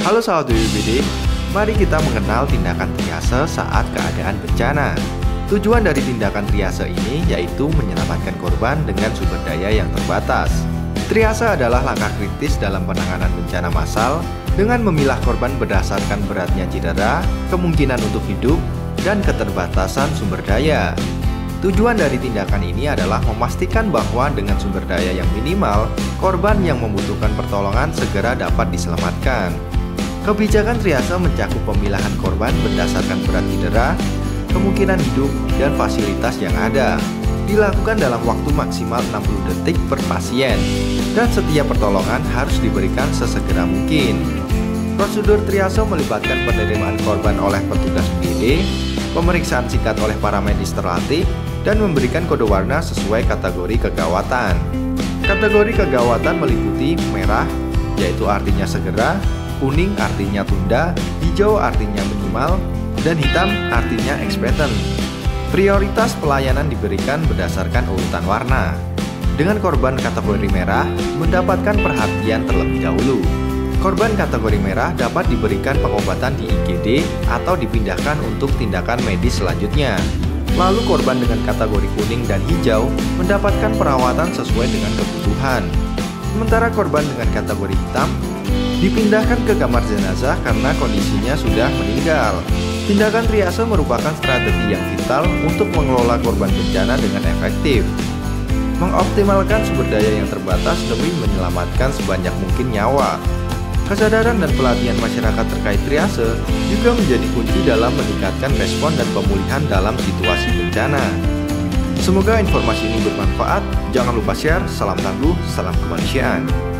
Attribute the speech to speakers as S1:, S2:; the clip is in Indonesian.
S1: Halo sahabat BPBD, mari kita mengenal tindakan triase saat keadaan bencana. Tujuan dari tindakan triase ini yaitu menyelamatkan korban dengan sumber daya yang terbatas. Triase adalah langkah kritis dalam penanganan bencana massal dengan memilah korban berdasarkan beratnya cedera, kemungkinan untuk hidup, dan keterbatasan sumber daya. Tujuan dari tindakan ini adalah memastikan bahwa dengan sumber daya yang minimal, korban yang membutuhkan pertolongan segera dapat diselamatkan. Kebijakan triase mencakup pemilahan korban berdasarkan berat cedera, kemungkinan hidup, dan fasilitas yang ada. Dilakukan dalam waktu maksimal 60 detik per pasien, dan setiap pertolongan harus diberikan sesegera mungkin. Prosedur triase melibatkan penerimaan korban oleh petugas UGD, pemeriksaan singkat oleh para medis terlatih, dan memberikan kode warna sesuai kategori kegawatan. Kategori kegawatan meliputi merah, yaitu artinya segera, kuning artinya tunda, hijau artinya minimal, dan hitam artinya expectant. Prioritas pelayanan diberikan berdasarkan urutan warna. Dengan korban kategori merah, mendapatkan perhatian terlebih dahulu. Korban kategori merah dapat diberikan pengobatan di IGD atau dipindahkan untuk tindakan medis selanjutnya. Lalu korban dengan kategori kuning dan hijau mendapatkan perawatan sesuai dengan kebutuhan. Sementara korban dengan kategori hitam dipindahkan ke kamar jenazah karena kondisinya sudah meninggal. Tindakan triase merupakan strategi yang vital untuk mengelola korban bencana dengan efektif, mengoptimalkan sumber daya yang terbatas demi menyelamatkan sebanyak mungkin nyawa. Kesadaran dan pelatihan masyarakat terkait triase juga menjadi kunci dalam meningkatkan respon dan pemulihan dalam situasi bencana. Semoga informasi ini bermanfaat. Jangan lupa share. Salam tangguh, salam kemanusiaan.